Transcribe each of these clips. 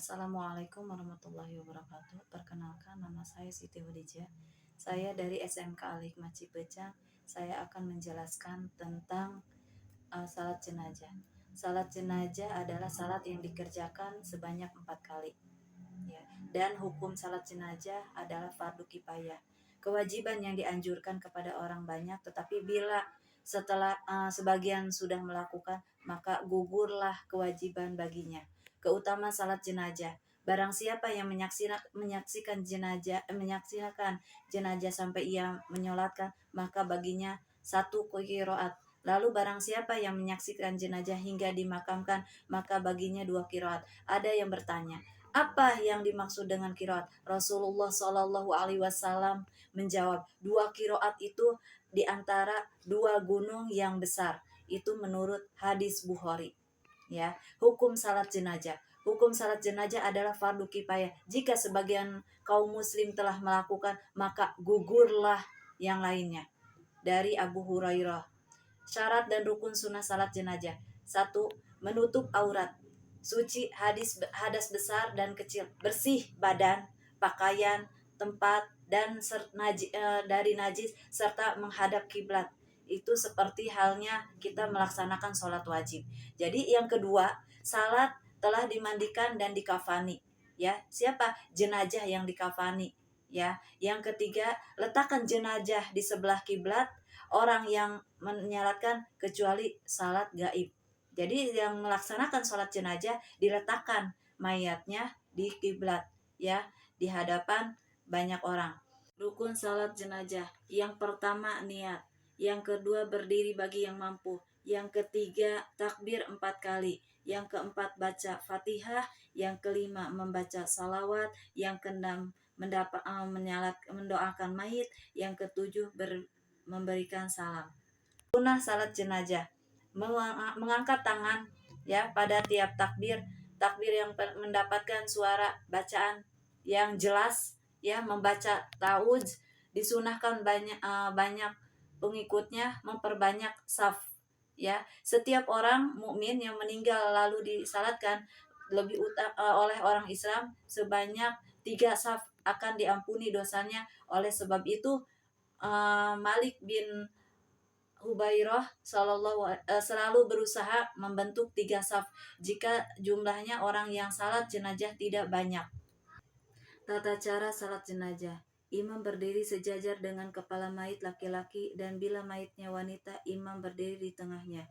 Assalamualaikum warahmatullahi wabarakatuh. Perkenalkan, nama saya Siti Khadijah. Saya dari SMK Al-Hikmah Cipecang. Saya akan menjelaskan tentang salat jenazah. Salat jenazah adalah salat yang dikerjakan sebanyak 4 kali. Ya. Dan hukum salat jenazah adalah fardu kifayah. Kewajiban yang dianjurkan kepada orang banyak, tetapi bila setelah sebagian sudah melakukan, maka gugurlah kewajiban baginya. Keutamaan salat jenazah. Barang siapa yang menyaksikan jenazah sampai ia menyolatkan, maka baginya 1 qiraat. Lalu barang siapa yang menyaksikan jenazah hingga dimakamkan, maka baginya 2 qiraat. Ada yang bertanya, apa yang dimaksud dengan qiraat? Rasulullah Shallallahu Alaihi Wasallam menjawab, 2 qiraat itu di antara 2 gunung yang besar. Itu menurut hadis Bukhari. Ya, hukum salat jenazah. Hukum salat jenazah adalah fardu kifayah. Jika sebagian kaum muslim telah melakukan, maka gugurlah yang lainnya. Dari Abu Hurairah. Syarat dan rukun sunnah salat jenazah. 1. Menutup aurat. Suci hadas besar dan kecil. Bersih badan, pakaian, tempat dan dari najis serta menghadap kiblat. Itu seperti halnya kita melaksanakan sholat wajib. Jadi yang kedua, salat telah dimandikan dan dikafani. Ya, siapa? Jenazah yang dikafani. Ya, yang ketiga, letakkan jenazah di sebelah kiblat orang yang menyalatkan kecuali salat gaib. Jadi yang melaksanakan sholat jenazah diletakkan mayatnya di kiblat, ya, di hadapan banyak orang. Rukun salat jenazah. Yang pertama niat, yang kedua berdiri bagi yang mampu, yang ketiga takbir 4 kali, yang keempat baca Fatihah, yang kelima membaca salawat, yang keenam mendoakan mayit, yang ketujuh memberikan salam. Sunnah salat jenazah. Mengangkat tangan ya pada tiap takbir yang mendapatkan suara bacaan yang jelas, ya, membaca ta'awudz. Disunahkan banyak pengikutnya memperbanyak saf, ya. Setiap orang mukmin yang meninggal lalu disalatkan oleh orang Islam sebanyak 3 saf akan diampuni dosanya. Oleh sebab itu Malik bin Hubairah selalu berusaha membentuk 3 saf jika jumlahnya orang yang salat jenazah tidak banyak. Tata cara salat jenazah. Imam berdiri sejajar dengan kepala mayit laki-laki, dan bila mayitnya wanita, imam berdiri di tengahnya.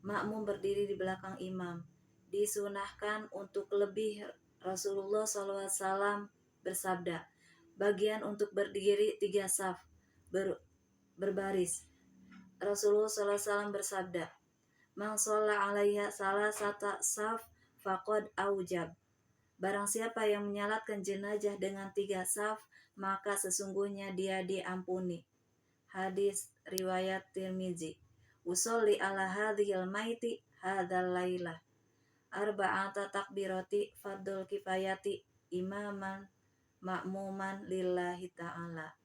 Makmum berdiri di belakang imam. Disunahkan untuk lebih. Rasulullah SAW bersabda, bagian untuk berdiri 3 saf berbaris. Rasulullah SAW bersabda, man sholla alaiha salasata saf faqad aujab. Barang siapa yang menyalatkan jenazah dengan 3 saf, maka sesungguhnya dia diampuni. Hadis riwayat Tirmizi. Usolli ala hadhil maiti hadzal lailah. Arba'ata takbirati fardul kifayati imaman ma'muman lillahi ta'ala.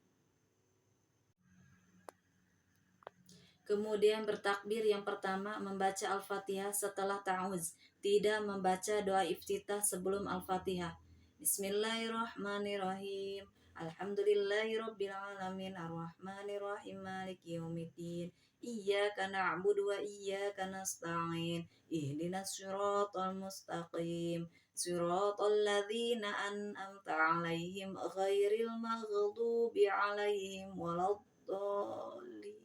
Kemudian bertakbir yang pertama membaca Al-Fatihah setelah ta'awudz, tidak membaca doa iftitah sebelum Al-Fatihah. Bismillahirrahmanirrahim. Alhamdulillahirabbil alamin arrahmanirrahim maliki yaumiddin. Iyyaka na'budu wa iyyaka nasta'in. Ihdinas siratal mustaqim. Siratal ladzina an'amta 'alaihim ghairil maghdubi 'alaihim waladdallin.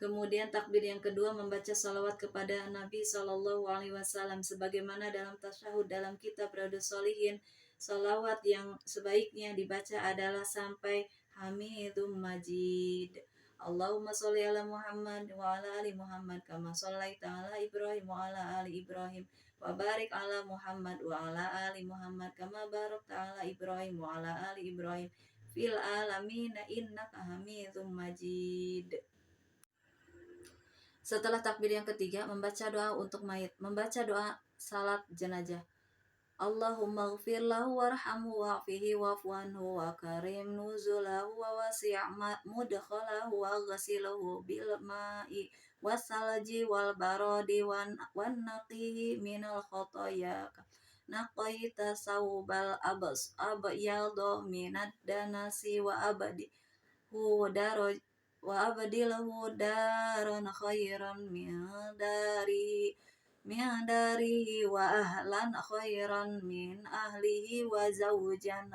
Kemudian takbir yang kedua membaca salawat kepada Nabi Shallallahu Alaihi Wasallam sebagaimana dalam tasyahud dalam kitab Riyadhus Shalihin. Salawat yang sebaiknya dibaca adalah sampai Hamidum Majid. Allahumma sholli ala Muhammad wa ala ali Muhammad kama shallaita ala Ibrahim wa ala ali Ibrahim wa barik ala Muhammad wa ala ali Muhammad kama barakta ala Ibrahim wa ala ali Ibrahim fil alamin innaka Hamidum Majid. Setelah takbir yang ketiga, membaca doa untuk mayit. Membaca doa salat jenazah. Allahumma ghfir lahu warhamhu wa'fihi wa'fu anhu wa karim nuzulahu wa wasi' mudkhalahu wa ghasilahu bil ma'i wasalji wal barodi wan naqihi minal khotoya naqaita saubal abyado minad danasi daroj wa abdilahu daron khairan min darihi wa ahlan khairan min ahlihi wa zawjan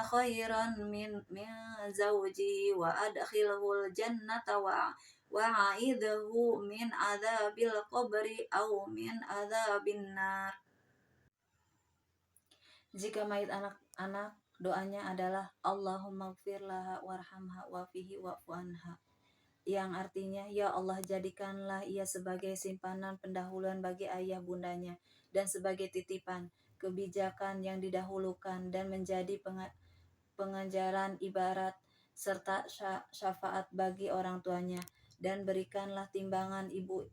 khairan min zawjihi wa adkhilhul jannata wa a'idhu min adzabil qabri au min adzabin nar. Jika mayit anak-anak, doanya adalah Allahumma gfir laha warhamha wafihi wa'fu anha, yang artinya, ya Allah, jadikanlah ia sebagai simpanan pendahuluan bagi ayah bundanya dan sebagai titipan kebijakan yang didahulukan dan menjadi pengajaran ibarat serta syafaat bagi orang tuanya, dan berikanlah timbangan ibu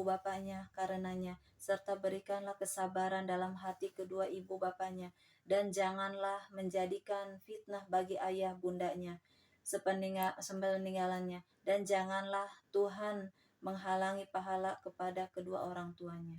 bapaknya karenanya, serta berikanlah kesabaran dalam hati kedua ibu bapaknya, dan janganlah menjadikan fitnah bagi ayah bundanya sepeninggalannya, dan janganlah Tuhan menghalangi pahala kepada kedua orang tuanya.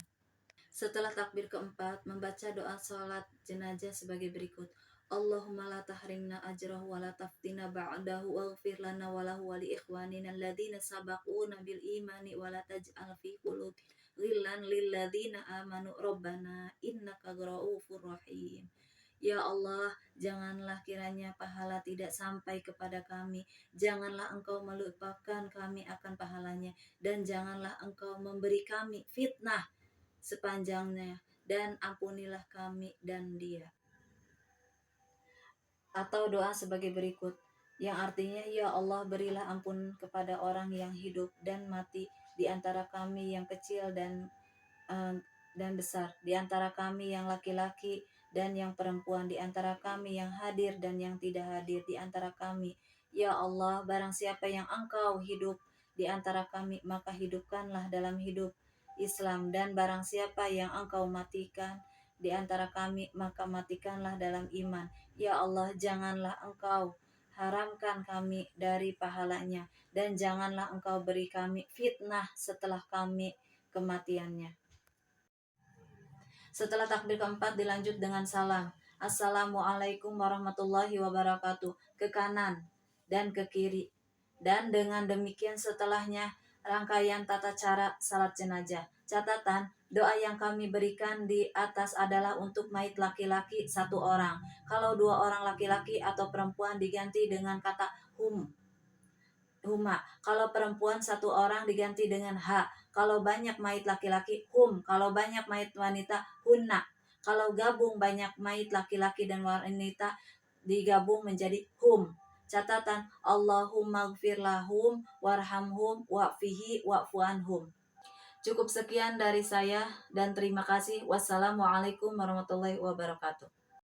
Setelah takbir keempat, membaca doa salat jenazah sebagai berikut. Allahumma la tahrimna ajrahu wa la taftina ba'dahu waghfir lana wa lahu wa li ikhwanina alladhina sabaquna bil imani wa la taj'al fi qulubi ghillan lil ladzina amanu rabbana innaka ra'ufur rahim. Ya Allah, janganlah kiranya pahala tidak sampai kepada kami, janganlah Engkau melupakan kami akan pahalanya, dan janganlah Engkau memberi kami fitnah sepanjangnya, dan ampunilah kami dan dia. Atau doa sebagai berikut, yang artinya, ya Allah, berilah ampun kepada orang yang hidup dan mati di antara kami, yang kecil dan besar, di antara kami yang laki-laki dan yang perempuan, di antara kami yang hadir dan yang tidak hadir di antara kami. Ya Allah, barang siapa yang Engkau hidup di antara kami, maka hidupkanlah dalam hidup Islam, dan barang siapa yang Engkau matikan di antara kami, maka matikanlah dalam iman. Ya Allah, janganlah Engkau haramkan kami dari pahalanya, dan janganlah Engkau beri kami fitnah setelah kami kematiannya. Setelah takbir keempat dilanjut dengan salam. Assalamualaikum warahmatullahi wabarakatuh, ke kanan dan ke kiri. Dan dengan demikian setelahnya rangkaian tata cara salat jenazah. Catatan, doa yang kami berikan di atas adalah untuk mayit laki-laki 1 orang. Kalau 2 orang laki-laki atau perempuan diganti dengan kata huma. Kalau perempuan 1 orang diganti dengan ha. Kalau banyak mayit laki-laki, hum. Kalau banyak mayit wanita, hunna. Kalau gabung banyak mayit laki-laki dan wanita, digabung menjadi hum. Catatan, Allahumma gfir lahum warhamhum wa'fihi wa'fu anhum. Cukup sekian dari saya dan terima kasih. Wassalamualaikum warahmatullahi wabarakatuh.